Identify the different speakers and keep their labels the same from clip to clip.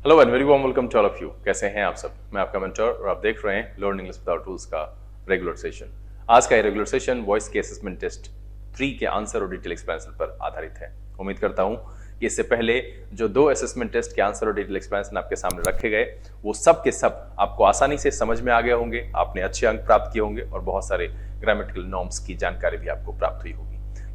Speaker 1: Hello and very warm welcome to all of you. कैसे हैं आप सब? मैं आपका मेंटर और आप देख रहे हैं लर्न इंग्लिश विदाउट टूल्स का रेगुलर सेशन। आज का ये रेगुलर सेशन वॉइस के असेसमेंट टेस्ट 3 के आंसर और डिटेल एक्सप्लेनेशन पर आधारित है। उम्मीद करता हूं कि इससे पहले जो 2 असेसमेंट टेस्ट के आंसर और डिटेल एक्सप्लेनेशन आपके सामने रखे गए वो सब के सब आपको आसानी से समझ में आ गए होंगे, आपने अच्छे अंक प्राप्त किए होंगे और बहुत सारे ग्रामेटिकल नॉर्म्स की जानकारी भी आपको प्राप्त हुई होगी।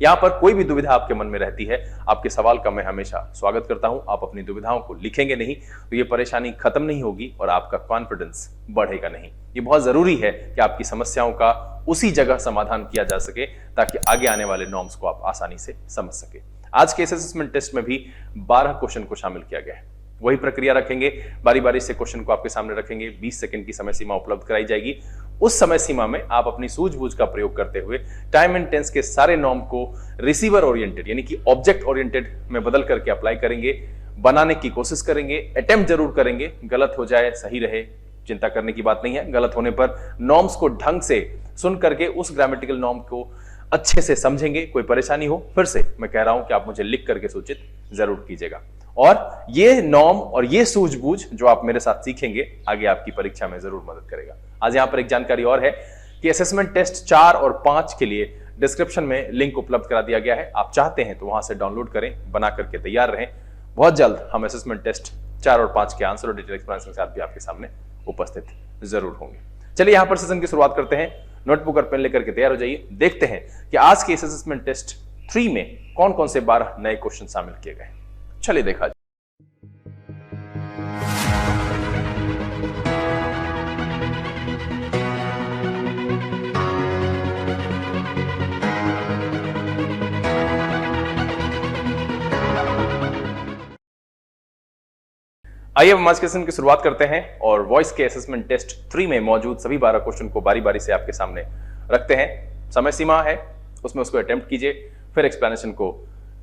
Speaker 1: यहाँ पर कोई भी दुविधा आपके मन में रहती है, आपके सवाल का मैं हमेशा स्वागत करता हूं। आप अपनी दुविधाओं को लिखेंगे नहीं तो ये परेशानी खत्म नहीं होगी और आपका कॉन्फिडेंस बढ़ेगा नहीं। ये बहुत जरूरी है कि आपकी समस्याओं का उसी जगह समाधान किया जा सके ताकि आगे आने वाले नॉर्म्स को आप आसानी से समझ सके। आज के इस असेसमेंट टेस्ट में भी 12 क्वेश्चन को शामिल किया गया है। वही प्रक्रिया रखेंगे, बारी बारी से क्वेश्चन को आपके सामने रखेंगे। 20 सेकंड की समय सीमा उपलब्ध कराई जाएगी। उस समय सीमा में आप अपनी सूझबूझ का प्रयोग करते हुए टाइम एंड टेंस के सारे नॉर्म को रिसीवर ओरिएंटेड यानी कि ऑब्जेक्ट ओरिएंटेड में बदल करके अप्लाई करेंगे, बनाने की कोशिश करेंगे, अटेम्प्ट जरूर करेंगे। गलत हो जाए सही रहे, चिंता करने की बात नहीं है। गलत होने पर नॉर्म्स को ढंग से सुन करके उस ग्रामेटिकल नॉर्म को अच्छे से समझेंगे। कोई परेशानी हो फिर से मैं कह रहा हूं कि आप मुझे लिख करके सूचित जरूर कीजिएगा। और ये नॉर्म और ये सूझबूझ जो आप मेरे साथ सीखेंगे आगे आपकी परीक्षा में जरूर मदद करेगा। आज यहां पर एक जानकारी और है कि असेसमेंट टेस्ट 4 और 5 के लिए डिस्क्रिप्शन में लिंक उपलब्ध करा दिया गया है। आप चाहते हैं तो वहां से डाउनलोड करें, बना करके तैयार रहें। बहुत जल्द हम असेसमेंट टेस्ट 4 और 5 के आंसर और डिटेल एक्सप्लेनेशन के साथ भी आपके सामने उपस्थित जरूर होंगे। चलिए यहां पर सेशन की शुरुआत करते हैं। नोटबुक और पेन लेकर के तैयार हो जाइए। देखते हैं कि आज के इस असेसमेंट टेस्ट 3 में कौन कौन से 12 नए क्वेश्चन शामिल किए गए। चलिए देखा जाए। आइए हम आज के सेशन की शुरुआत करते हैं और वॉइस के असेसमेंट टेस्ट 3 में मौजूद सभी 12 क्वेश्चन को बारी बारी से आपके सामने रखते हैं। समय सीमा है, उसमें उसको अटेम्प्ट कीजिए, फिर एक्सप्लेनेशन को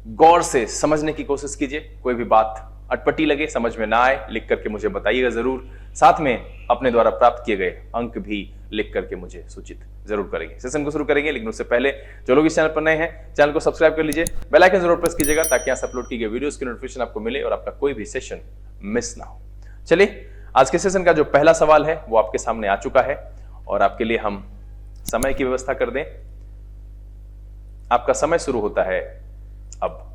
Speaker 1: गौर से समझने की कोशिश कीजिए। कोई भी बात अटपटी लगे, समझ में ना आए, लिख करके मुझे बताइएगा जरूर। साथ में अपने द्वारा प्राप्त किए गए अंक भी लिख करके मुझे सूचित जरूर करेंगे। सेशन को शुरू करेंगे लेकिन उससे पहले जो लोग इस चैनल पर नए हैं, चैनल को सब्सक्राइब कर लीजिए, बेल आइकन जरूर प्रेस कीजिएगा ताकि यहाँ से अपलोड की गई वीडियोस की नोटिफिकेशन आपको मिले और आपका कोई भी सेशन मिस ना हो। चलिए आज के सेशन का जो पहला सवाल है वो आपके सामने आ चुका है और आपके लिए हम समय की व्यवस्था कर दें। आपका समय शुरू होता है अब।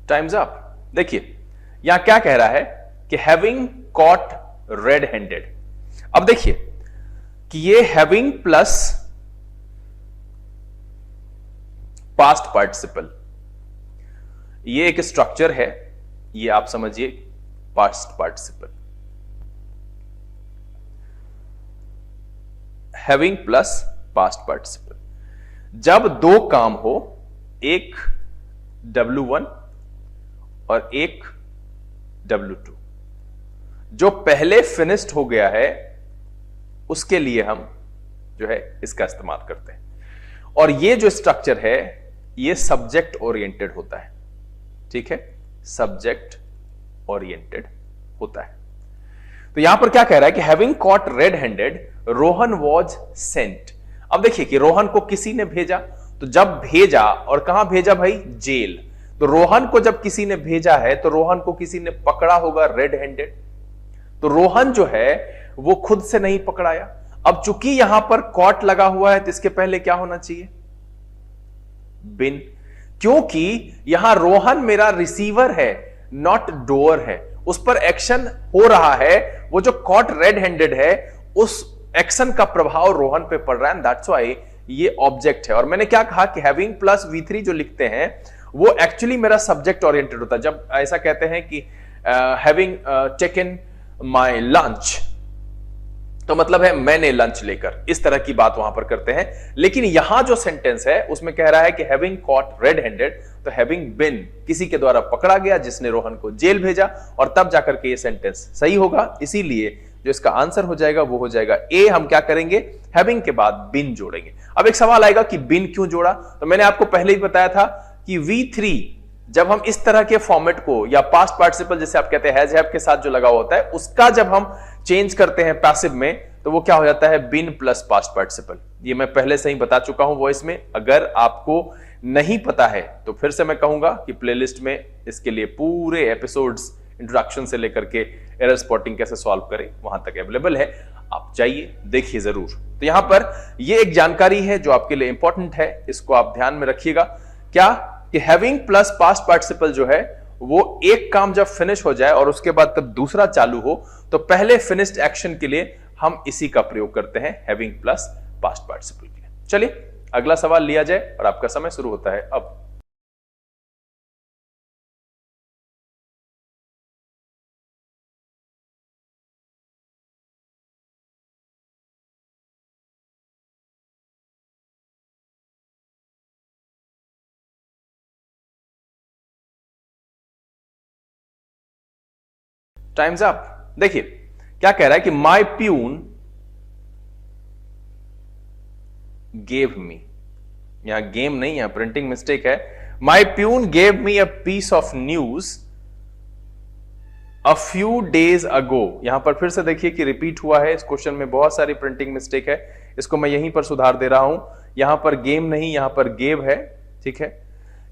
Speaker 1: Times up. देखिए यहां क्या कह रहा है कि हैविंग कॉट रेड हैंडेड। अब देखिए कि ये हैविंग प्लस पास्ट पार्टिसिपल, ये एक स्ट्रक्चर है, ये आप समझिए past participle. Having plus past participle. जब 2 काम हो, एक W1 और एक W2, जो पहले फिनिश्ड हो गया है उसके लिए हम जो है इसका इस्तेमाल करते हैं। और ये जो स्ट्रक्चर है ये सब्जेक्ट ओरिएंटेड होता है। ठीक है, सब्जेक्ट ओरिएंटेड होता है। तो यहां पर क्या कह रहा है कि having cot red handed Rohan was sent. अब देखिए कि रोहन को किसी ने भेजा, तो जब भेजा और कहां भेजा भाई, जेल। तो रोहन को जब किसी ने भेजा है तो रोहन को किसी ने पकड़ा होगा रेड हैंडेड। तो रोहन जो है वो खुद से नहीं पकड़ाया। अब चूंकि यहां पर कॉट लगा हुआ है तो इसके पहले क्या होना चाहिए, बिन, क्योंकि यहां रोहन मेरा रिसीवर है, नॉट डोअर है। उस पर एक्शन हो रहा है, वो जो कॉट रेड हैंडेड है उस एक्शन का प्रभाव रोहन पे पड़ रहा है। दैट्स व्हाई ये ऑब्जेक्ट है। और मैंने क्या कहा कि हैविंग प्लस V3 जो लिखते हैं वो एक्चुअली मेरा सब्जेक्ट ओरिएंटेड होता है। जब ऐसा कहते हैं कि हैविंग टेकन माय लंच, तो मतलब है मैंने लंच लेकर, इस तरह की बात वहां पर करते हैं। लेकिन यहां जो सेंटेंस है उसमें कह रहा है कि हैविंग कॉट रेड हैंडेड, तो हैविंग बिन, किसी के द्वारा पकड़ा गया जिसने रोहन को जेल भेजा, और तब जाकर के ये सेंटेंस सही होगा। इसीलिए जो इसका आंसर हो जाएगा वो हो जाएगा ए। हम क्या करेंगे, हैविंग के बाद बिन जोड़ेंगे। अब एक सवाल आएगा कि बिन क्यों जोड़ा, तो मैंने आपको पहले ही बताया था कि V3 जब हम इस तरह के फॉर्मेट को या पास्ट पार्टिसिपल जैसे आप कहते हैं हैज हैव के साथ जो लगा होता है उसका जब हम चेंज करते हैं पैसिव में तो वो क्या हो जाता है बीन प्लस पास्ट पार्टिसिपल। ये मैं पहले से ही बता चुका हूं वॉइस में, अगर आपको नहीं पता है तो फिर से मैं कहूंगा कि प्लेलिस्ट में इसके लिए पूरे एपिसोड्स इंट्रोडक्शन से लेकर के एरर स्पॉटिंग कैसे सॉल्व करें वहां तक अवेलेबल है, आप जाइए देखिए जरूर। तो यहां पर ये एक जानकारी है जो आपके लिए इंपॉर्टेंट है, इसको आप ध्यान में रखिएगा। क्या कि हैविंग प्लस पास्ट पार्टिसिपल जो है वो एक काम जब फिनिश हो जाए और उसके बाद तब दूसरा चालू हो तो पहले फिनिश्ड एक्शन के लिए हम इसी का प्रयोग करते हैं हैविंग प्लस पास्ट पार्टिसिपल के लिए। चलिए अगला सवाल लिया जाए और आपका समय शुरू होता है अब। Times up. देखिए क्या कह रहा है कि माय प्यून गेव मी, यहां गेम नहीं, यहां प्रिंटिंग मिस्टेक है। My peon gave me a piece of news a few days ago. यहां पर फिर से देखिए कि रिपीट हुआ है, इस क्वेश्चन में बहुत सारी प्रिंटिंग मिस्टेक है, इसको मैं यहीं पर सुधार दे रहा हूं। यहां पर गेम नहीं, यहां पर गेव है, ठीक है।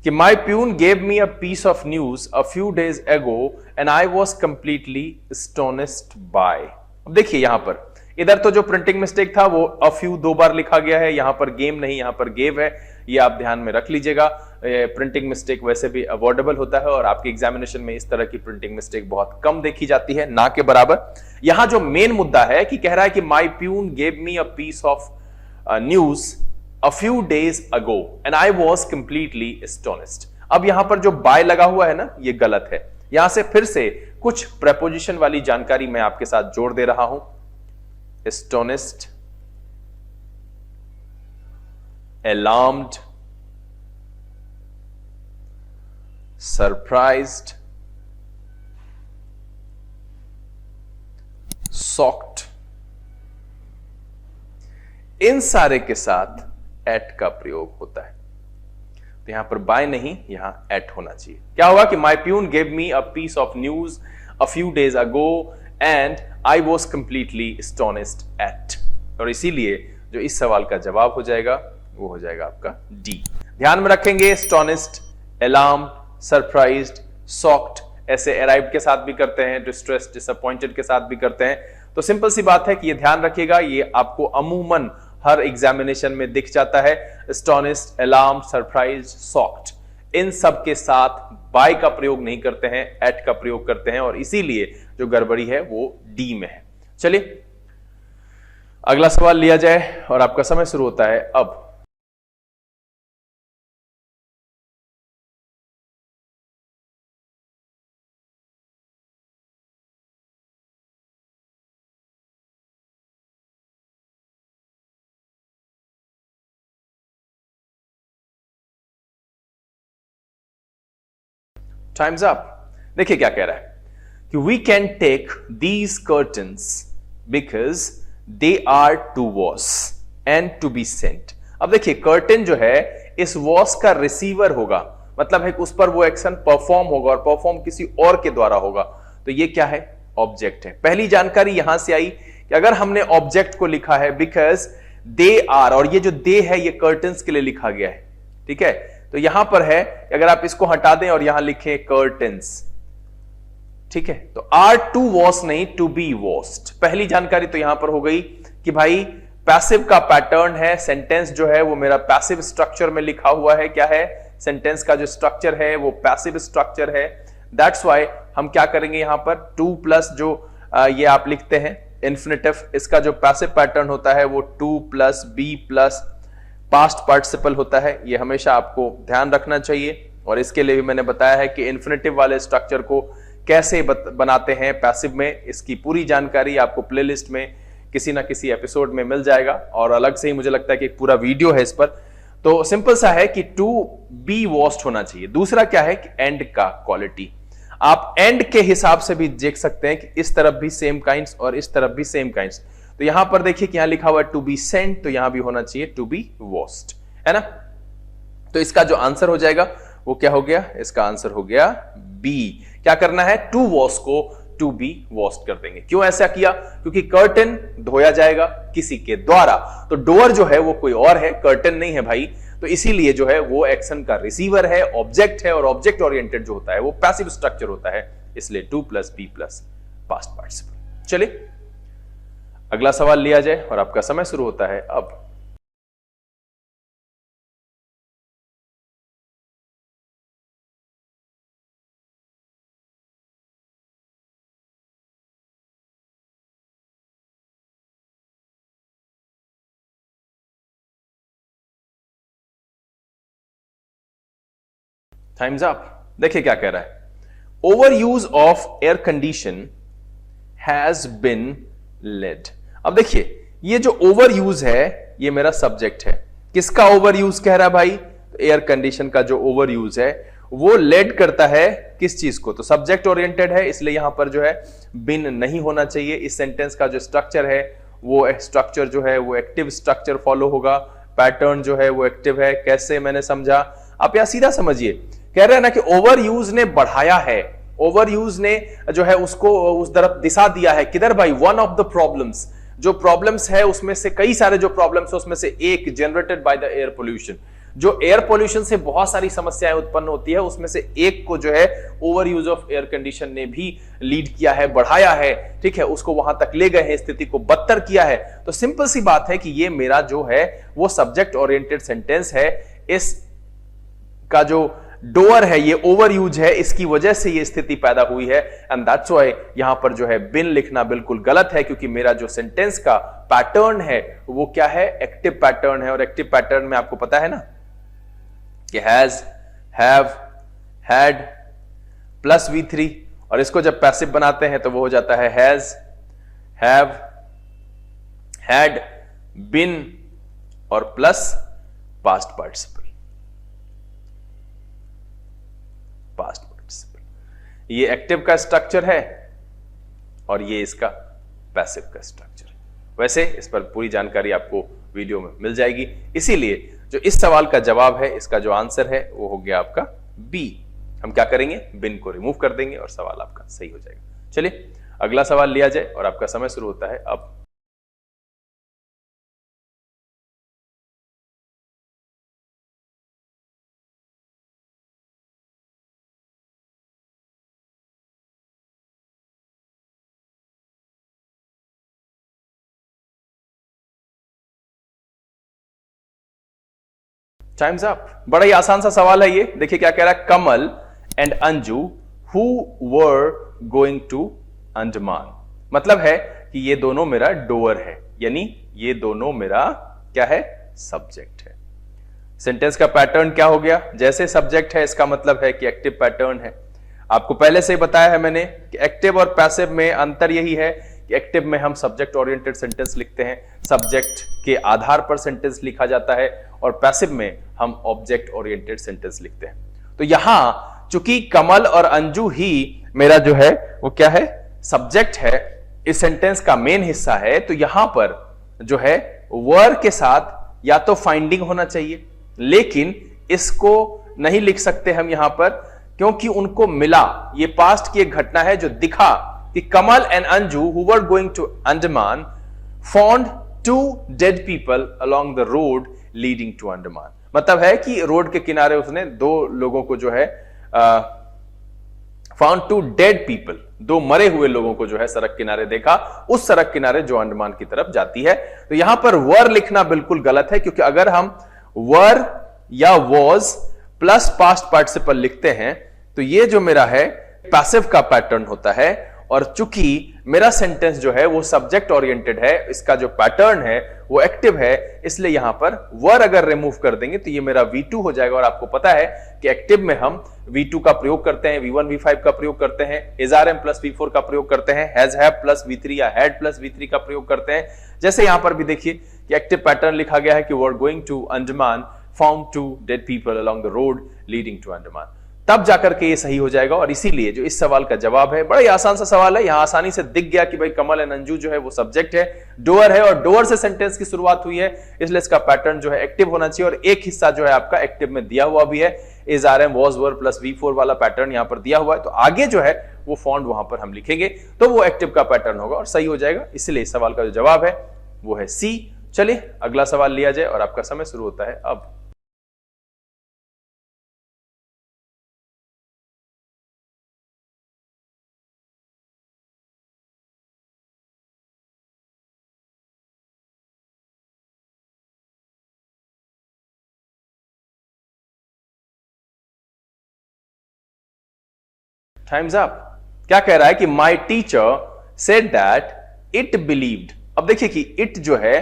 Speaker 1: कि my peon gave me a piece of news a few days ago and I was completely astonished by. अब देखिए यहां पर इधर तो जो प्रिंटिंग मिस्टेक था वो अ फ्यू 2 बार लिखा गया है, यहां पर गेम नहीं यहां पर गेव है, ये आप ध्यान में रख लीजिएगा। प्रिंटिंग मिस्टेक वैसे भी अवॉइडेबल होता है और आपके एग्जामिनेशन में इस तरह की प्रिंटिंग मिस्टेक बहुत कम देखी जाती है, ना के बराबर। यहां जो मेन मुद्दा है कि कह रहा है कि my peon gave me a piece of news a few days ago and I was completely astonished। अब यहां पर जो बाय लगा हुआ है ना ये गलत है, यहां से फिर से कुछ प्रेपोजिशन वाली जानकारी मैं आपके साथ जोड़ दे रहा हूं। astonished, alarmed, surprised, shocked, इन सारे के साथ एट का प्रयोग होता है। तो यहां पर बाय नहीं यहां एट होना चाहिए। क्या होगा कि my peon gave me a piece of news a few days ago and I was completely astonished at, और इसीलिए जो इस सवाल का जवाब हो जाएगा वो हो जाएगा आपका डी। ध्यान में रखेंगे एस्टोनिश्ड, अलार्म, सरप्राइज्ड, शॉक्ड ऐसे अराइव्ड के साथ भी करते हैं, डिस्ट्रेस्ड, डिसअपॉइंटेड के साथ भी करते हैं। तो सिंपल सी बात है कि ये ध्यान रखिएगा, ये आपको अमूमन हर एग्जामिनेशन में दिख जाता है। एस्टोनिश्ड, अलार्म, सरप्राइज, शॉक्ड इन सब के साथ बाय का प्रयोग नहीं करते हैं, एट का प्रयोग करते हैं, और इसीलिए जो गड़बड़ी है वो डी में है। चलिए अगला सवाल लिया जाए और आपका समय शुरू होता है अब। Times up. देखिए क्या कह रहा है कि we can take these curtains because they are to wash and to be sent. अब देखिए कर्टन जो है इस वॉश का रिसीवर होगा, मतलब है कि उस पर वो एक्शन परफॉर्म होगा और परफॉर्म किसी और के द्वारा होगा। तो ये क्या है? ऑब्जेक्ट है। पहली जानकारी यहां से आई कि अगर हमने ऑब्जेक्ट को लिखा है बिकॉज दे आर, और ये जो दे है ये कर्टन्स के लिए लिखा गया है, ठीक है। तो यहां पर है अगर आप इसको हटा दें और यहां लिखें कर्टन्स, ठीक है, तो आर टू वॉश नहीं टू बी वॉश्ड। पहली जानकारी तो यहां पर हो गई कि भाई पैसिव का पैटर्न है, सेंटेंस जो है वो मेरा पैसिव स्ट्रक्चर में लिखा हुआ है। क्या है? सेंटेंस का जो स्ट्रक्चर है वो पैसिव स्ट्रक्चर है। दैट्स वाई हम क्या करेंगे यहां पर टू प्लस जो ये आप लिखते हैं इन्फिनिटिव, इसका जो पैसिव पैटर्न होता है वो to plus be plus past participle होता है। ये हमेशा आपको ध्यान रखना चाहिए, और इसके लिए भी मैंने बताया है कि इन्फिनिटिव वाले स्ट्रक्चर को कैसे बनाते हैं पैसिव में, इसकी पूरी जानकारी आपको प्लेलिस्ट में किसी ना किसी एपिसोड में मिल जाएगा, और अलग से ही मुझे लगता है कि पूरा वीडियो है इस पर। तो सिंपल सा है कि टू बी वॉश्ड होना चाहिए। दूसरा क्या है कि एंड का क्वालिटी, आप एंड के हिसाब से भी देख सकते हैं कि इस तरफ भी सेम काइंड्स और इस तरफ भी सेम काइंड्स। तो यहां पर देखिए कि यहां लिखा हुआ है टू बी सेंट, तो यहां भी होना चाहिए टू बी वॉश्ड, है ना। तो इसका जो आंसर हो जाएगा वो क्या हो गया, इसका आंसर हो गया बी। क्या करना है, टू वॉश को टू बी वॉश्ड कर देंगे। क्यों ऐसा किया, क्योंकि कर्टन धोया जाएगा किसी के द्वारा, तो डोअर जो है वो कोई और है, कर्टन नहीं है भाई। तो इसीलिए जो है वो एक्शन का रिसीवर है, ऑब्जेक्ट है, और ऑब्जेक्ट ओरिएंटेड जो होता है वो पैसिव स्ट्रक्चर होता है, इसलिए to plus be plus past participle. चलिए अगला सवाल लिया जाए और आपका समय शुरू होता है अब। Times up. देखिए क्या कह रहा है, over use of air condition has been laid. अब देखिए ये जो ओवर यूज है ये मेरा सब्जेक्ट है। किसका ओवर यूज कह रहा है भाई, तो एयर कंडीशन का जो ओवर यूज है वो लेड करता है किस चीज को, तो सब्जेक्ट ओरिएंटेड है, इसलिए यहां पर जो है बिन नहीं होना चाहिए। इस सेंटेंस का जो स्ट्रक्चर है वो स्ट्रक्चर जो है वो एक्टिव स्ट्रक्चर फॉलो होगा, पैटर्न जो है वो एक्टिव है। कैसे, मैंने समझा, आप यहां सीधा समझिए। कह रहे हैं ना कि ओवर यूज ने बढ़ाया है, ओवर यूज ने जो है उसको उस तरफ दिशा दिया है, किधर भाई, वन ऑफ द प्रॉब्लम्स, जो प्रॉब्लम्स है उसमें से कई सारे जो प्रॉब्लम्स है उसमें से एक generated by the air pollution, जो एयर पोल्यूशन से बहुत सारी समस्याएं उत्पन्न होती है उसमें से एक को जो है over use of air condition ने भी लीड किया है, बढ़ाया है, ठीक है, उसको वहां तक ले गए हैं, स्थिति को बदतर किया है। तो सिंपल सी बात है कि ये मेरा जो है वो सब्जेक्ट ओरिएंटेड सेंटेंस है, इस का जो डोअर है ये ओवर यूज है, इसकी वजह से ये स्थिति पैदा हुई है, एंड दैट्स व्हाई यहां पर जो है बिन लिखना बिल्कुल गलत है, क्योंकि मेरा जो सेंटेंस का पैटर्न है वो क्या है, एक्टिव पैटर्न है। और एक्टिव पैटर्न में आपको पता है ना कि has, have, had plus V3, और इसको जब पैसिव बनाते हैं तो वो हो जाता है हैज, हैव, हैड, बिन और plus past participle, past participle. ये एक्टिव का स्ट्रक्चर है और ये इसका पैसिव का स्ट्रक्चर है। वैसे इस पर पूरी जानकारी आपको वीडियो में मिल जाएगी, इसीलिए जो इस सवाल का जवाब है, इसका जो आंसर है वो हो गया आपका बी। हम क्या करेंगे, बिन को रिमूव कर देंगे और सवाल आपका सही हो जाएगा। चलिए अगला सवाल लिया जाए और आपका समय शुरू होता है अब। Times up. बड़ा ही आसान सा सवाल है ये। देखिए क्या कह रहा है, Kamal and Anju who were going to Andaman. मतलब है कि ये दोनों मेरा डोअर है, यानी ये दोनों मेरा क्या है, सब्जेक्ट है। सेंटेंस का पैटर्न क्या हो गया, जैसे सब्जेक्ट है इसका मतलब है कि एक्टिव पैटर्न है। आपको पहले से बताया है मैंने कि एक्टिव और पैसिव में अंतर यही है कि एक्टिव में हम सब्जेक्ट ओरिएंटेड सेंटेंस लिखते हैं, सब्जेक्ट के आधार पर सेंटेंस लिखा जाता है, और पैसिव में हम ऑब्जेक्ट ओरिएंटेड सेंटेंस लिखते हैं। तो यहां चूंकि कमल और अंजू ही मेरा जो है वो क्या है, सब्जेक्ट है, इस सेंटेंस का मेन हिस्सा है, तो यहां पर जो है वर के साथ या तो फाइंडिंग होना चाहिए, लेकिन इसको नहीं लिख सकते हम यहां पर, क्योंकि उनको मिला, ये पास्ट की एक घटना है जो दिखा कि Kamal and Anju who were going to Andaman found 2 dead people along the road leading to Andaman. मतलब है कि रोड के किनारे उसने 2 लोगों को जो है फाउंड 2 डेड पीपल, 2 मरे हुए लोगों को जो है सड़क किनारे देखा, उस सड़क किनारे जो अंडमान की तरफ जाती है। तो यहां पर वर लिखना बिल्कुल गलत है, क्योंकि अगर हम वर या वॉज प्लस पास्ट पार्टिसिपल लिखते हैं तो ये जो मेरा है पैसिव का पैटर्न होता है, और चूंकि मेरा सेंटेंस जो है वो सब्जेक्ट ओरिएंटेड है, इसका जो पैटर्न है वो एक्टिव है, इसलिए यहां पर वर अगर रिमूव कर देंगे तो ये मेरा V2 हो जाएगा। और आपको पता है कि एक्टिव में हम V2 का प्रयोग करते हैं, V1 V5 का प्रयोग करते हैं, is are M plus V4 का प्रयोग करते हैं, हैज हैव प्लस V3 या हैड प्लस V3 का प्रयोग करते हैं। जैसे यहां पर भी देखिए कि एक्टिव पैटर्न लिखा गया है कि were going to Andaman found 2 dead people along the road leading to Andaman. तब जाकर के ये सही हो जाएगा। और इसीलिए जो इस सवाल का जवाब है, बड़ा ही आसान सा सवाल है, यहां आसानी से दिख गया कि भाई कमल एंड अंजू जो है वो सब्जेक्ट है, डोअर है और डोअर से सेंटेंस की शुरुआत हुई है, इसलिए इसका पैटर्न जो है एक्टिव होना चाहिए। और एक हिस्सा जो है आपका एक्टिव में दिया हुआ भी है, is are am was were plus V4 वाला पैटर्न यहां पर दिया हुआ है। तो आगे जो है वो फॉन्ट वहां पर हम लिखेंगे तो वो एक्टिव का पैटर्न होगा और सही हो जाएगा। इसलिए इस सवाल का जो जवाब है वो है सी। चलिए अगला सवाल लिया जाए और आपका समय शुरू होता है अब। Times up. क्या कह रहा है कि my teacher said that it believed. अब देखिए कि इट जो है,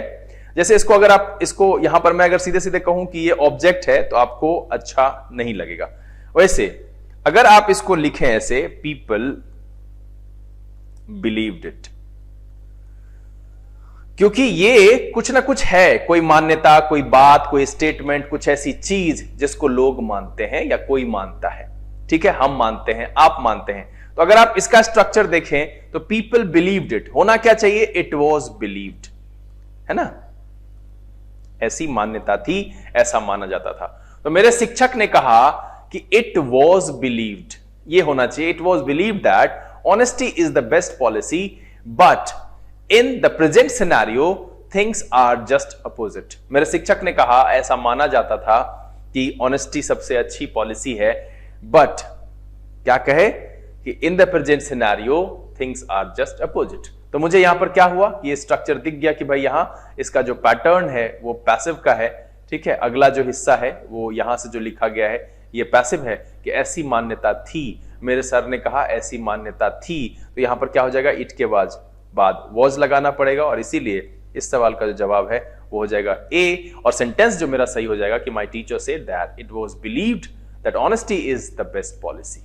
Speaker 1: जैसे इसको अगर आप इसको यहां पर मैं अगर सीधे सीधे कहूं कि ये ऑब्जेक्ट है तो आपको अच्छा नहीं लगेगा। वैसे अगर आप इसको लिखें ऐसे, पीपल बिलीव्ड इट, क्योंकि ये कुछ ना कुछ है, कोई मान्यता, कोई बात, कोई स्टेटमेंट, कुछ ऐसी चीज जिसको लोग मानते हैं या कोई मानता है। ठीक है, हम मानते हैं, आप मानते हैं। तो अगर आप इसका स्ट्रक्चर देखें तो पीपल बिलीव्ड इट, होना क्या चाहिए, इट वॉज बिलीव्ड, है ना, ऐसी मान्यता थी, ऐसा माना जाता था। तो मेरे शिक्षक ने कहा कि इट वॉज बिलीव्ड, ये होना चाहिए, it was believed that honesty is the best policy but in the present scenario things are just opposite. मेरे शिक्षक ने कहा ऐसा माना जाता था कि ऑनेस्टी सबसे अच्छी पॉलिसी है, बट क्या कहे कि in the present scenario things are just opposite. तो मुझे यहां पर क्या हुआ, ये स्ट्रक्चर दिख गया कि भाई यहां इसका जो पैटर्न है वो पैसिव का है। ठीक है, अगला जो हिस्सा है वो यहां से जो लिखा गया है ये पैसिव है कि ऐसी मान्यता थी, मेरे सर ने कहा ऐसी मान्यता थी। तो यहां पर क्या हो जाएगा, इट के बाद वॉज लगाना पड़ेगा और इसीलिए इस सवाल का जो जवाब है वो हो जाएगा ए। और सेंटेंस जो मेरा सही हो जाएगा कि my teacher said that it was believed that honesty is the best policy.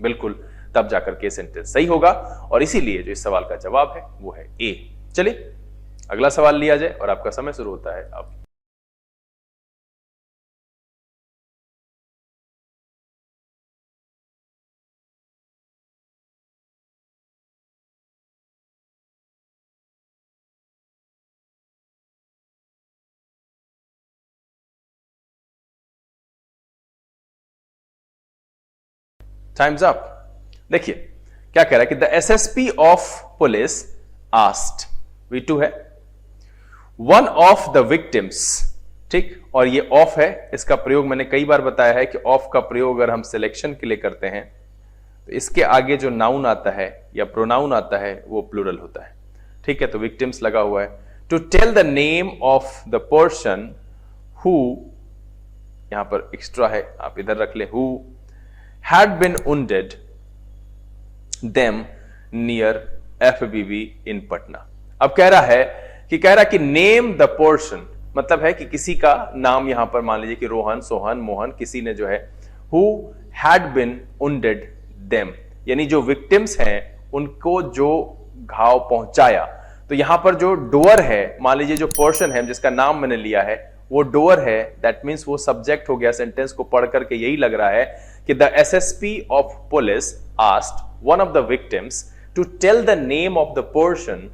Speaker 1: बिल्कुल, तब जाकर के सेंटेंस सही होगा और इसीलिए जो इस सवाल का जवाब है वो है ए। चलिए अगला सवाल लिया जाए और आपका समय शुरू होता है अब। Times up. देखिए क्या कह रहा है कि the SSP of police asked, V2 है, वन ऑफ द विक्टिम्स। ठीक, और ये ऑफ है, इसका प्रयोग मैंने कई बार बताया है कि ऑफ का प्रयोग अगर हम सिलेक्शन के लिए करते हैं तो इसके आगे जो नाउन आता है या प्रोनाउन आता है वो प्लूरल होता है। ठीक है, तो विक्टिम्स लगा हुआ है। To tell the name of the person who, यहां पर एक्स्ट्रा है, आप इधर रख ले, who had been wounded them near FBB in Patna। अब कह रहा कि नेम द पर्सन, मतलब है कि किसी का नाम यहां पर मान लीजिए कि रोहन, सोहन, मोहन, किसी ने जो है who had been wounded them, यानी जो विक्टिम्स हैं उनको जो घाव पहुंचाया। तो यहां पर जो डोअर है, मान लीजिए जो पर्सन है जिसका नाम मैंने लिया है वो डोअर है, दैट मीन्स वो सब्जेक्ट हो गया। सेंटेंस को पढ़ करके यही लग रहा है कि the SSP of police asked one of the victims to tell the name of the person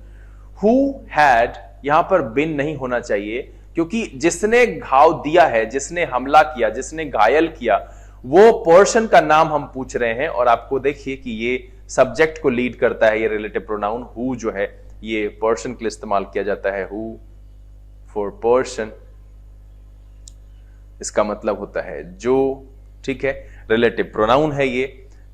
Speaker 1: who had, यहां पर बिन नहीं होना चाहिए क्योंकि जिसने घाव दिया है, जिसने हमला किया, जिसने घायल किया, वो पर्सन का नाम हम पूछ रहे हैं। और आपको देखिए कि ये सब्जेक्ट को लीड करता है, ये रिलेटिव प्रोनाउन हु जो है ये पर्सन के लिए इस्तेमाल किया जाता है, हु फॉर पर्सन, इसका मतलब होता है जो। ठीक है, रिलेटिव प्रोनाउन है ये।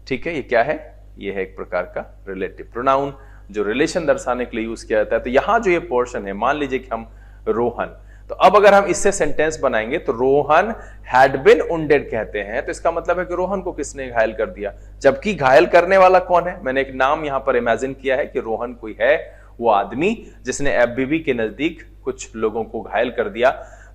Speaker 1: ठीक है, ये क्या है, ये है एक प्रकार का रिलेटिव प्रोनाउन जो रिलेशन दर्शाने के लिए यूज किया जाता है। तो यहां जो ये पोर्शन है, मान लीजिए कि हम रोहन, तो अब अगर हम इससे सेंटेंस बनाएंगे तो रोहन हैड बिन वुंडेड कहते हैं, तो इसका मतलब है कि रोहन को किसने घायल कर दिया, जबकि घायल करने वाला कौन है। मैंने एक नाम यहां पर इमेजिन किया है कि रोहन कोई है, वो आदमी जिसने एफबीबी के नजदीक कुछ लोगों को घायल कर दिया।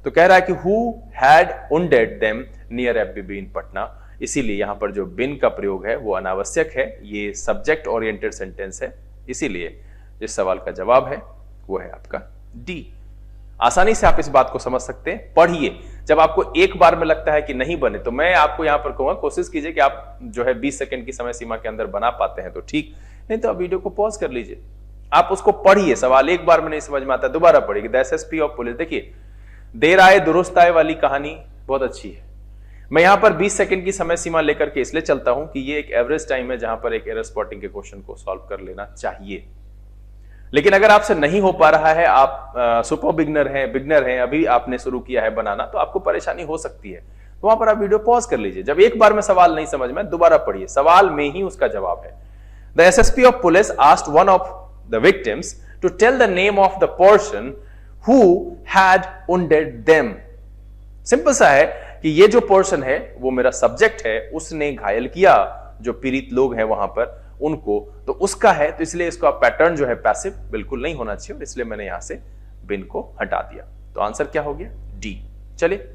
Speaker 1: तो कह रहा है कि who had wounded them near FBB in Patna. इसीलिए यहां पर जो बिन का प्रयोग है वो अनावश्यक है, ये सब्जेक्ट ओरिएंटेड सेंटेंस है, इसीलिए इस सवाल का जवाब है वो है आपका डी। आसानी से आप इस बात को समझ सकते हैं। पढ़िए, जब आपको एक बार में लगता है कि नहीं बने तो मैं आपको यहां पर कहूंगा कोशिश कीजिए कि आप जो है 20 सेकंड की समय सीमा के अंदर बना पाते हैं तो ठीक, नहीं तो आप वीडियो को पॉज कर लीजिए, आप उसको पढ़िए। सवाल एक बार में नहीं समझ में आता, दोबारा पढ़िए। द एसएसपी ऑफ पुलिस, देखिए देर आए दुरुस्त आए वाली कहानी बहुत अच्छी है। मैं यहां पर 20 सेकंड की समय सीमा लेकर के इसलिए चलता हूं कि ये एक एवरेज टाइम है जहां पर एक एरर स्पॉटिंग के क्वेश्चन को सॉल्व कर लेना चाहिए। लेकिन अगर आपसे नहीं हो पा रहा है, आप सुपर बिगनर हैं, अभी आपने शुरू किया है बनाना, तो आपको परेशानी हो सकती है, तो वहां पर आप वीडियो पॉज कर लीजिए। जब एक बार में सवाल नहीं समझ में, दोबारा पढ़िए, सवाल में ही उसका जवाब है। The SSP of police asked one of the victims to tell the name of the person who had wounded them. Simple सा है कि ये जो पर्सन है वो मेरा सब्जेक्ट है, उसने घायल किया जो पीड़ित लोग हैं वहां पर उनको, तो उसका है, तो इसलिए इसका पैटर्न जो है पैसिव बिल्कुल नहीं होना चाहिए, और इसलिए मैंने यहां से बिन को हटा दिया। तो आंसर क्या हो गया? डी। चलिए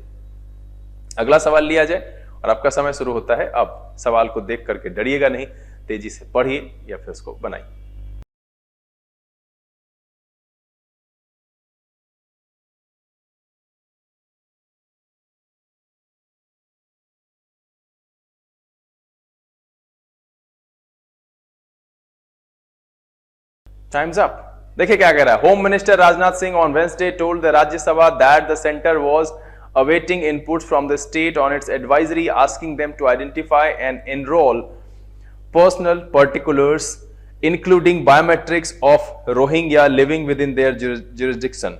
Speaker 1: अगला सवाल लिया जाए और आपका समय शुरू होता है। अब सवाल को देख करके डरिएगा नहीं, तेजी से पढ़िए या फिर उसको बनाइए। Times up. देखिए क्या कह रहा है। Home minister Rajnath Singh on Wednesday told the Rajya Sabha that the centre was awaiting inputs from the state on its advisory asking them to identify and enroll personal particulars including biometrics of Rohingya living within their jurisdiction।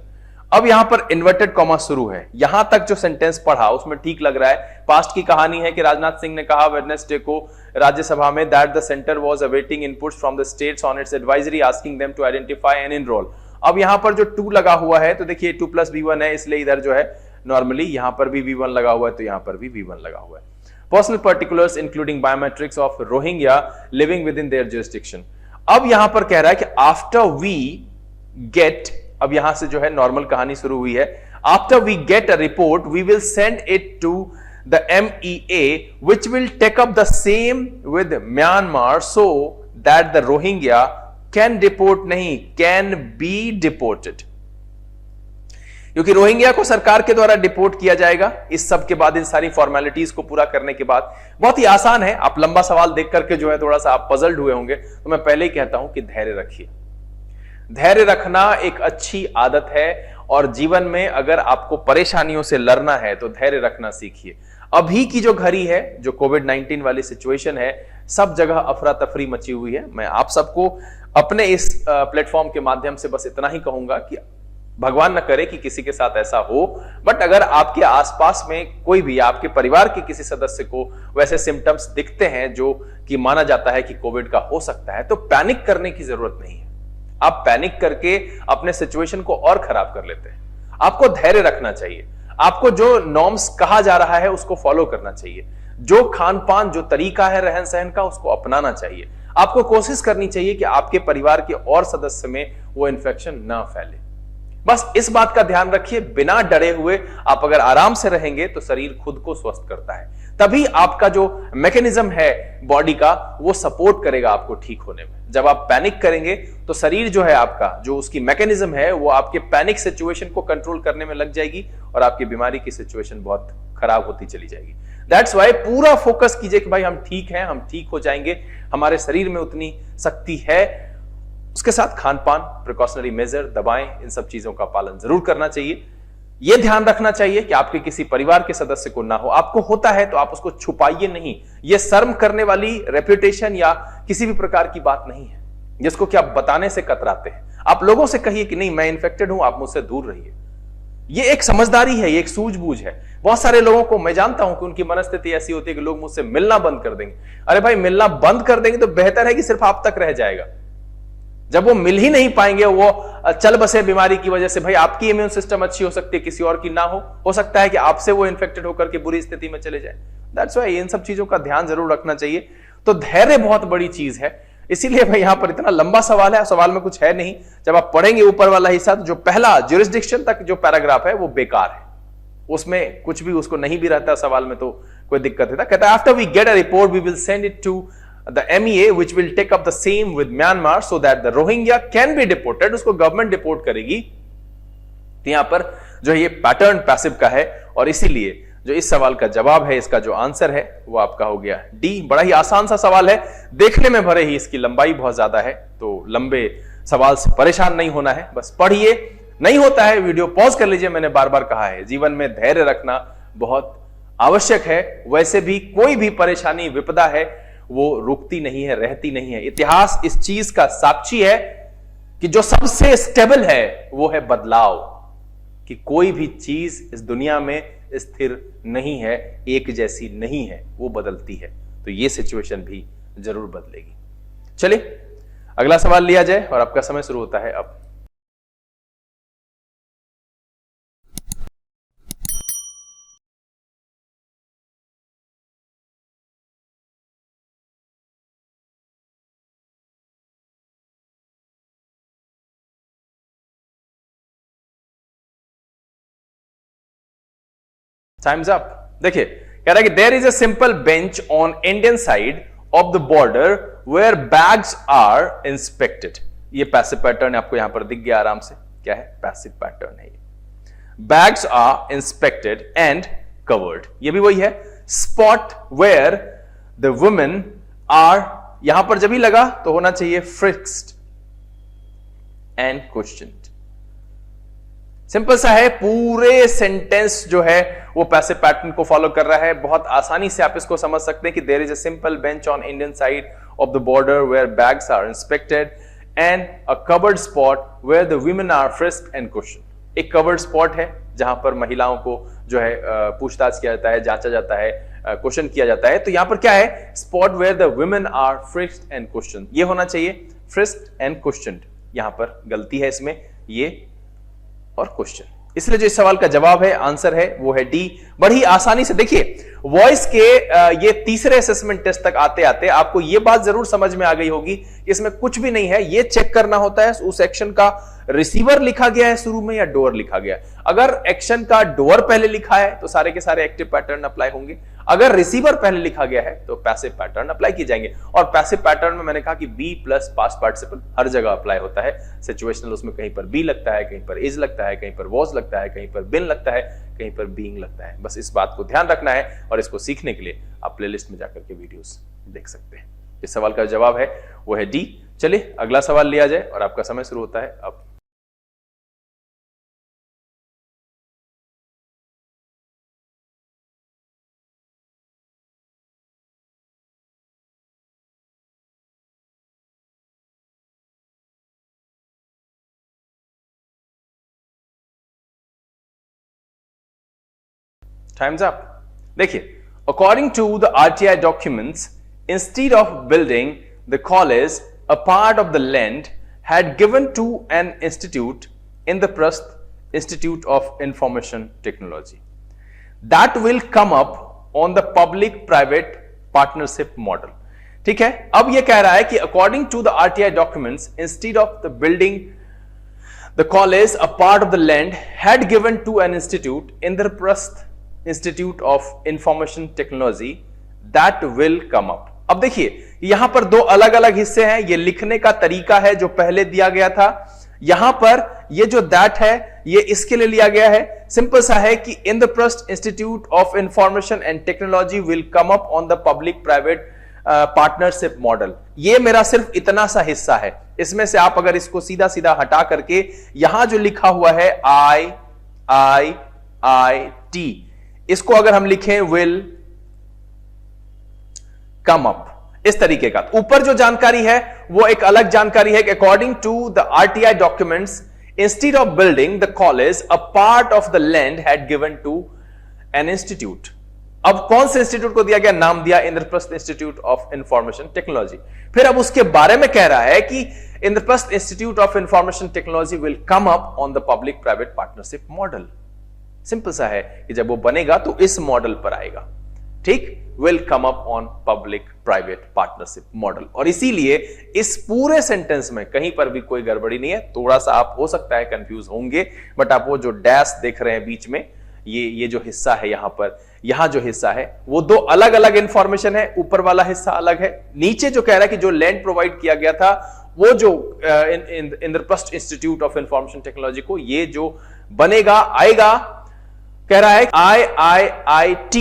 Speaker 1: अब यहां पर inverted comma शुरू है। यहां तक जो sentence पढ़ा उसमें ठीक लग रहा है। पास्ट की कहानी है कि राजनाथ सिंह ने कहा वेडनेसडे को राज्यसभा में that the centre was awaiting inputs from the states on its advisory asking them to identify and enrol. अब यहां पर जो 2 लगा हुआ है, तो देखिए 2 + V1 है, इसलिए इधर जो है नॉर्मली यहां पर भी V1 लगा हुआ है, तो यहां पर भी V1 लगा हुआ है। Personal particulars including biometrics of Rohingya living with in their jurisdiction. अब यहां पर कह रहा है कि आफ्टर वी गेट, अब यहां से जो है नॉर्मल कहानी शुरू हुई है। After we get a report we will send it to the MEA which will take up the same with Myanmar so that the Rohingya can deport, नहीं can be deported, क्योंकि रोहिंग्या को सरकार के द्वारा डिपोर्ट किया जाएगा। इस सब के बाद, इन सारी फॉर्मेलिटीज को पूरा करने के बाद, बहुत ही आसान है। आप लंबा सवाल देख करके जो है थोड़ा सा आप पजल्ड हुए होंगे, तो मैं पहले ही कहता हूं कि धैर्य रखिए। धैर्य रखना एक अच्छी आदत है, और जीवन में अगर आपको परेशानियों से लड़ना है तो धैर्य रखना सीखिए। अभी की जो घड़ी है, जो कोविड-19 वाली सिचुएशन है, सब जगह अफरा तफरी मची हुई है। मैं आप सबको अपने इस प्लेटफॉर्म के माध्यम से बस इतना ही कहूंगा कि भगवान न करे कि किसी के साथ ऐसा हो, बट अगर आपके आसपास में कोई भी, आपके परिवार के किसी सदस्य को वैसे सिम्टम्स दिखते हैं जो कि माना जाता है कि कोविड का हो सकता है, तो पैनिक करने की जरूरत नहीं है। आप पैनिक करके अपने सिचुएशन को और खराब कर लेते हैं। आपको धैर्य रखना चाहिए। आपको जो नॉर्म्स कहा जा रहा है उसको फॉलो करना चाहिए। जो खान पान, जो तरीका है रहन सहन का, उसको अपनाना चाहिए। आपको कोशिश करनी चाहिए कि आपके परिवार के और सदस्य में वो इन्फेक्शन ना फैले। बस इस बात का ध्यान रखिए। बिना डरे हुए आप अगर आराम से रहेंगे तो शरीर खुद को स्वस्थ करता है, तभी आपका जो मैकेनिज्म है बॉडी का, वो सपोर्ट करेगा आपको ठीक होने में। जब आप पैनिक करेंगे तो शरीर जो है आपका, जो उसकी मैकेनिज्म है, वो आपके पैनिक सिचुएशन को कंट्रोल करने में लग जाएगी और आपकी बीमारी की सिचुएशन बहुत खराब होती चली जाएगी। दैट्स वाई पूरा फोकस कीजिए कि भाई हम ठीक हैं, हम ठीक हो जाएंगे, हमारे शरीर में उतनी शक्ति है। उसके साथ खान पान, प्रिकॉशनरी मेजर, दवाएं, इन सब चीजों का पालन जरूर करना चाहिए। यह ध्यान रखना चाहिए कि आपके किसी परिवार के सदस्य को ना हो। आपको होता है तो आप उसको छुपाइए नहीं। यह शर्म करने वाली रेपुटेशन या किसी भी प्रकार की बात नहीं है जिसको कि आप बताने से कतराते हैं। आप लोगों से कहिए कि नहीं, मैं इन्फेक्टेड हूं, आप मुझसे दूर रहिए। यह एक समझदारी है, यह एक सूझबूझ है। बहुत सारे लोगों को मैं जानता हूं कि उनकी मनस्थिति ऐसी होती है कि लोग मुझसे मिलना बंद कर देंगे। अरे भाई, मिलना बंद कर देंगे तो बेहतर है कि सिर्फ आप तक रह जाएगा। जब वो मिल ही नहीं पाएंगे, वो चल बसे बीमारी की वजह से, भाई आपकी इम्यून सिस्टम अच्छी हो सकती है, किसी और की ना हो सकता है कि आपसे वो इन्फेक्टेड होकर के बुरी स्थिति में चले जाए। दैट्स व्हाई इन सब चीजों का ध्यान जरूर रखना चाहिए। तो धैर्य बहुत बड़ी चीज है, इसीलिए भाई यहां पर इतना लंबा सवाल है, सवाल में कुछ है नहीं। जब आप पढ़ेंगे ऊपर वाला हिस्सा, तो जो पहला ज्यूरिसडिक्शन तक जो पैराग्राफ है वो बेकार है, उसमें कुछ भी उसको नहीं भी रहता सवाल में तो कोई दिक्कत है। कहता है after we get a report we will send it to the MEA which will take up the same with Myanmar so that the Rohingya can be deported। उसको गवर्नमेंट डिपोर्ट करेगी तो यहां पर जो है ये पैटर्न पैसिव का है और इसीलिए जो इस सवाल का जवाब है, इसका जो आंसर है वो आपका हो गया डी। बड़ा ही आसान सा सवाल है, देखने में भले ही इसकी लंबाई बहुत ज्यादा है, तो लंबे सवाल से परेशान नहीं होना है, बस पढ़िए। नहीं होता है वीडियो पॉज कर लीजिए। मैंने बार बार कहा है जीवन में धैर्य रखना बहुत आवश्यक है। वैसे भी कोई भी परेशानी विपदा है वो रुकती नहीं है, रहती नहीं है। इतिहास इस चीज का साक्षी है कि जो सबसे स्टेबल है वो है बदलाव, कि कोई भी चीज इस दुनिया में स्थिर नहीं है, एक जैसी नहीं है, वो बदलती है। तो ये सिचुएशन भी जरूर बदलेगी। चलिए अगला सवाल लिया जाए और आपका समय शुरू होता है अब। Times up. देखिए कह रहा है कि there is a simple bench on Indian side of the border where bags are inspected. ये पैसिव पैटर्न आपको यहां पर दिख गया आराम से, क्या है? पैसिव पैटर्न है ये। Bags are inspected and covered, ये भी वही है। Spot where the women are, यहां पर जब भी लगा तो होना चाहिए फ्रिक्स्ड एंड क्वेश्चनड। सिंपल सा है, पूरे सेंटेंस जो है वो पैसिव पैटर्न को फॉलो कर रहा है। बहुत आसानी से आप इसको समझ सकते हैं कि there is a simple bench on Indian side of the border where bags are inspected and a covered spot where the women are frisked and questioned. एक कवर्ड स्पॉट है जहां पर महिलाओं को जो है पूछताछ किया जाता है, जांचा जाता है, क्वेश्चन किया जाता है। तो यहां पर क्या है? Spot where the women are frisked and questioned, ये होना चाहिए फ्रिस्क्ड एंड क्वेश्चनड। यहां पर गलती है इसमें, ये और क्वेश्चन, इसलिए जो इस सवाल का जवाब है, आंसर है, वो है डी। बड़ी आसानी से देखिए वॉइस के ये तीसरे असेसमेंट टेस्ट तक आते आते आपको ये बात जरूर समझ में आ गई होगी, इसमें कुछ भी नहीं है। ये चेक करना होता है उस एक्शन का रिसीवर लिखा गया है शुरू में या डोअर लिखा गया है। अगर एक्शन का डोअर पहले लिखा है तो सारे के सारे एक्टिव पैटर्न अप्लाई होंगे। अगर रिसीवर पहले लिखा गया है तो पैसिव पैटर्न अप्लाई किए जाएंगे। और पैसिव पैटर्न में मैंने कहा कि बी प्लस पास्ट पार्टिसिपल हर जगह अप्लाई होता है। सिचुएशनल उसमें कहीं पर बी लगता है, कहीं पर इज लगता है, कहीं पर वॉज लगता है, कहीं पर बिन लगता है, कहीं पर बीइंग लगता है। बस इस बात को ध्यान रखना है और इसको सीखने के लिए आप प्लेलिस्ट में जाकर के वीडियोस देख सकते हैं। इस सवाल का जवाब है वो है डी। चलिए अगला सवाल लिया जाए और आपका समय शुरू होता है अब। Time's up. देखिए, according to the RTI documents, instead of building the college, a part of the land had given to an institute, Indraprasth Institute of Information Technology, that will come up on the public-private partnership model. ठीक है, अब ये कह रहा है कि according to the RTI documents, instead of the building the college, a part of the land had given to an institute, Indraprasth Institute of Information Technology, that will come up. अब देखिए यहां पर दो अलग अलग हिस्से हैं। ये लिखने का तरीका है जो पहले दिया गया था। यहां पर ये जो दैट है ये इसके लिए लिया गया है। सिंपल सा है कि Indraprastha Institute of information and technology will come up on the public private partnership model. ये मेरा सिर्फ इतना सा हिस्सा है। इसमें से आप अगर इसको सीधा सीधा हटा करके यहां जो लिखा हुआ है IIIT, इसको अगर हम लिखें विल कम अप, इस तरीके का। ऊपर जो जानकारी है वो एक अलग जानकारी है कि according to the RTI documents, instead of building the college, a part of the land had given to an institute. अब कौन से इंस्टीट्यूट को दिया गया? नाम दिया Indraprastha Institute of Information Technology. फिर अब उसके बारे में कह रहा है कि Indraprastha Institute of Information Technology will come up on the public private partnership model. Simple सा है कि जब वो बनेगा तो इस मॉडल पर आएगा। ठीक, will come up on public private partnership model. और इसीलिए इस पूरे सेंटेंस में कहीं पर भी कोई गड़बड़ी नहीं है। थोड़ा सा आप हो सकता है कंफ्यूज होंगे, बट आप वो जो डैश देख रहे हैं बीच में, ये जो हिस्सा है यहां पर, यहां जो हिस्सा है वो दो अलग अलग इंफॉर्मेशन है। ऊपर वाला हिस्सा अलग है। नीचे जो कह रहा है कि जो लैंड प्रोवाइड किया गया था वो जो Indraprastha Institute of Information technology को, ये जो बनेगा, आएगा। कह रहा है IIIT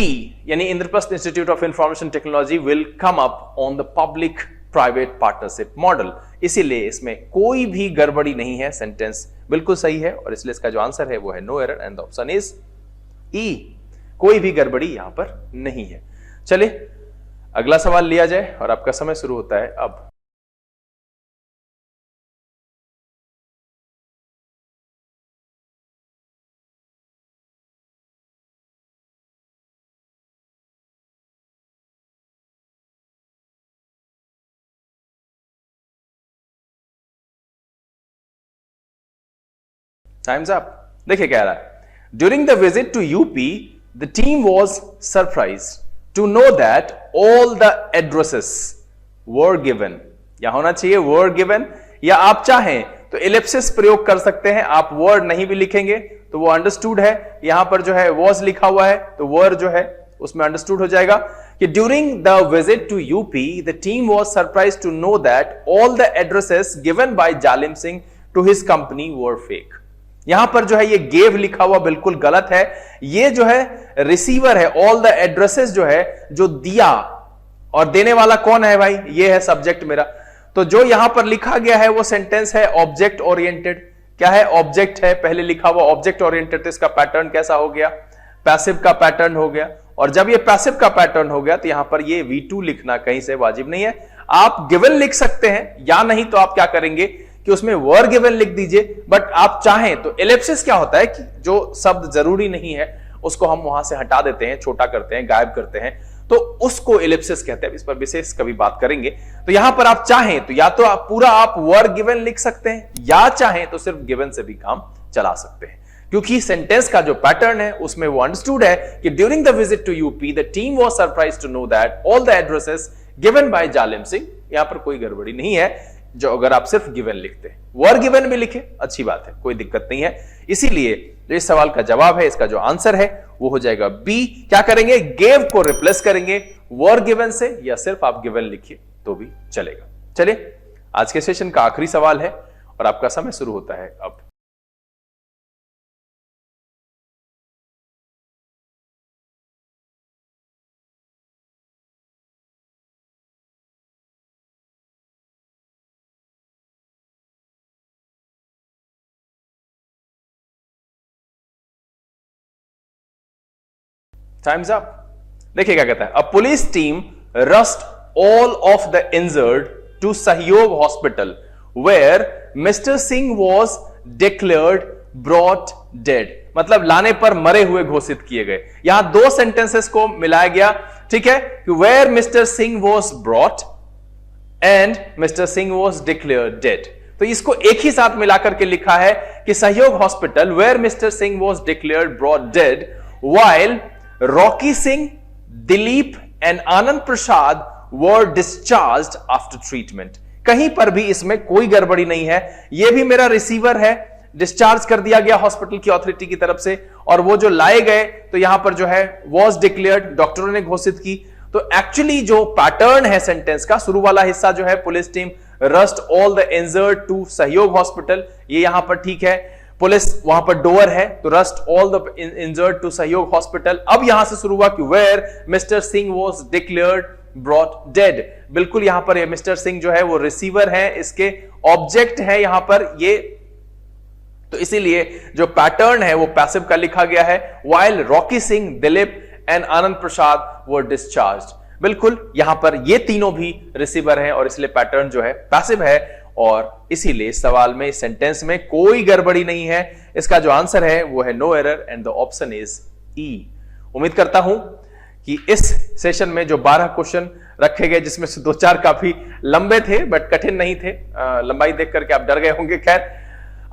Speaker 1: यानी Indraprastha Institute of Information Technology will come up on the public private partnership model. इसीलिए इसमें कोई भी गड़बड़ी नहीं है, सेंटेंस बिल्कुल सही है और इसलिए इसका जो आंसर है वो है no error and the option is E. कोई भी गड़बड़ी यहां पर नहीं है। चलिए अगला सवाल लिया जाए और आपका समय शुरू होता है अब। Times up. देखिए कह रहा है during the visit to UP the team was surprised to know that all the addresses were given. या होना चाहिए वर गिवन, या आप चाहें तो एलिप्सिस प्रयोग कर सकते हैं। आप वर्ड नहीं भी लिखेंगे तो वो अंडरस्टूड है। यहां पर जो है वॉज लिखा हुआ है तो वर जो है उसमें अंडरस्टूड हो जाएगा कि during the visit to UP the team was surprised to know that all the addresses given by Zalim Singh to his company were fake. यहां पर जो है ये गेव लिखा हुआ बिल्कुल गलत है। ये जो है रिसीवर है, ऑल द एड्रेसेस जो है जो दिया, और देने वाला कौन है भाई, ये है सब्जेक्ट मेरा। तो जो यहां पर लिखा गया है वो सेंटेंस है ऑब्जेक्ट ओरिएंटेड। क्या है, ऑब्जेक्ट है, पहले लिखा हुआ ऑब्जेक्ट ओरिएंटेड। तो इसका पैटर्न कैसा हो गया, पैसिव का पैटर्न हो गया। और जब ये पैसिव का पैटर्न हो गया तो यहां पर ये V2 लिखना कहीं से वाजिब नहीं है। आप गिवन लिख सकते हैं, या नहीं तो आप क्या करेंगे कि उसमें वर गिवन लिख दीजिए। बट आप चाहें तो एलिप्सिस क्या होता है कि जो शब्द जरूरी नहीं है उसको हम वहां से हटा देते हैं, छोटा करते हैं, गायब करते हैं, तो उसको एलिप्सिस कहते हैं। इस पर विशेष कभी बात करेंगे। तो यहां पर आप चाहें तो या तो आप पूरा आप वर गिवन लिख सकते हैं, या चाहें तो सिर्फ गिवन से भी काम चला सकते हैं, क्योंकि सेंटेंस का जो पैटर्न है उसमें वो अंडरस्टूड है कि during the visit to UP the team was surprised to know that all the addresses given by Zalim Singh. यहां पर कोई गड़बड़ी नहीं है। जो अगर आप सिर्फ गिवन लिखते हैं, वर गिवन भी लिखे अच्छी बात है, कोई दिक्कत नहीं है। इसीलिए जो इस सवाल का जवाब है, इसका जो आंसर है वो हो जाएगा बी। क्या करेंगे, गेव को रिप्लेस करेंगे वर गिवन से, या सिर्फ आप गिवन लिखिए तो भी चलेगा। चलिए आज के सेशन का आखिरी सवाल है और आपका समय शुरू होता है अब। Times up. देखिए क्या कहता है, a police team rushed all of the injured to Sahyog hospital where mister Singh was declared brought dead. मतलब लाने पर मरे हुए घोषित किए गए। यहां दो सेंटेंसेस को मिलाया गया, ठीक है, कि where mister Singh was brought and mister Singh was declared dead. तो इसको एक ही साथ मिलाकर के लिखा है कि Sahyog hospital where mister Singh was declared brought dead while Rocky Singh, Dilip and Anand Prasad were discharged after treatment. कहीं पर भी इसमें कोई गड़बड़ी नहीं है। यह भी मेरा रिसीवर है, डिस्चार्ज कर दिया गया हॉस्पिटल की अथॉरिटी की तरफ से, और वो जो लाए गए तो यहां पर जो है वॉज डिक्लेयर्ड, डॉक्टरों ने घोषित की। तो एक्चुअली जो पैटर्न है सेंटेंस का, शुरू वाला हिस्सा जो है police team rushed all the injured to Sahyog hospital, ये यहां पर ठीक है। पुलिस वहां पर डोअर है तो rushed all the injured to Sahyog hospital. अब यहां से शुरू हुआ कि where mister Singh was declared brought dead. बिल्कुल यहां पर ये मिस्टर सिंह जो है वो रिसीवर है, इसके ऑब्जेक्ट है यहां पर ये, तो इसीलिए जो पैटर्न है वो पैसिव का लिखा गया है। While Rocky Singh, Dilip and Anand Prasad were discharged. बिल्कुल यहां पर ये तीनों भी रिसीवर हैं और इसलिए पैटर्न जो है पैसिव है, और इसीलिए इस सवाल में, इस सेंटेंस में कोई गड़बड़ी नहीं है। इसका जो आंसर है वो है no error and the option is E. उम्मीद करता हूं कि इस सेशन में जो 12 क्वेश्चन रखे गए, जिसमें से 2-4 काफी लंबे थे बट कठिन नहीं थे, लंबाई देख करके आप डर गए होंगे। खैर,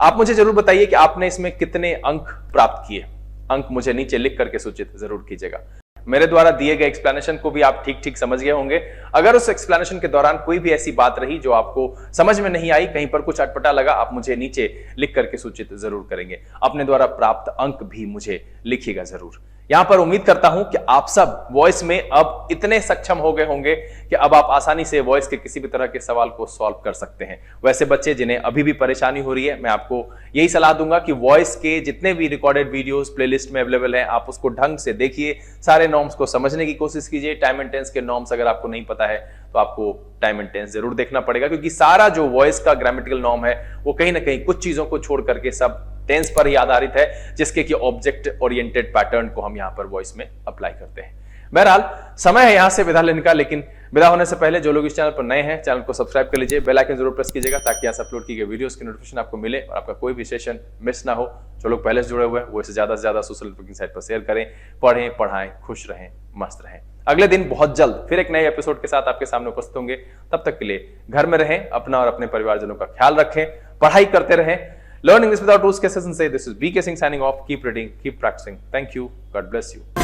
Speaker 1: आप मुझे जरूर बताइए कि आपने इसमें कितने अंक प्राप्त किए। अंक मुझे नीचे लिख करके सूचित जरूर कीजिएगा। मेरे द्वारा दिए गए एक्सप्लेनेशन को भी आप ठीक ठीक समझ गए होंगे। अगर उस एक्सप्लेनेशन के दौरान कोई भी ऐसी बात रही जो आपको समझ में नहीं आई, कहीं पर कुछ अटपटा लगा, आप मुझे नीचे लिख करके सूचित जरूर करेंगे। अपने द्वारा प्राप्त अंक भी मुझे लिखिएगा जरूर। यहां पर उम्मीद करता हूं कि आप सब वॉइस में अब इतने सक्षम हो गए होंगे कि अब आप आसानी से वॉइस के किसी भी तरह के सवाल को सॉल्व कर सकते हैं। वैसे बच्चे जिन्हें अभी भी परेशानी हो रही है, मैं आपको यही सलाह दूंगा कि वॉइस के जितने भी रिकॉर्डेड वीडियोस प्लेलिस्ट में अवेलेबल हैं, आप उसको ढंग से देखिए, सारे नॉर्म्स को समझने की कोशिश कीजिए। टाइम एंड टेंस के नॉर्म्स अगर आपको नहीं पता है तो आपको टाइम एंड टेंस जरूर देखना पड़ेगा, क्योंकि सारा जो वॉइस का ग्रामेटिकल नॉर्म है वो कहीं ना कहीं कुछ चीजों को छोड़ करके सब टेंस पर ही आधारित है, जिसके कि ऑब्जेक्ट ओरिएंटेड पैटर्न को हम यहां पर वॉइस में अप्लाई करते हैं। बहरहाल समय है यहां से विदा लेने का, लेकिन विदा होने से पहले जो लोग इस चैनल पर नए हैं, चैनल को सब्सक्राइब कर लीजिए, बेल आइकन जरूर प्रेस कीजिएगा ताकि यहाँ से अपलोड की गई वीडियोस की नोटिफिकेशन आपको मिले और आपका कोई भी सेशन मिस ना हो। जो लोग पहले से जुड़े हुए हैं वो इसे ज्यादा से ज्यादा सोशल नेटवर्किंग साइट पर शेयर करें। पढ़ें, पढ़ाएं, खुश रहें, मस्त रहें। अगले दिन बहुत जल्द फिर एक नए एपिसोड के साथ आपके सामने उपस्थित होंगे। तब तक के लिए घर में रहें, अपना और अपने परिवारजनों का ख्याल रखें, पढ़ाई करते रहें। Learn English without rules, cases and say, this is BK Singh signing off. Keep reading, keep practicing. Thank you. God bless you.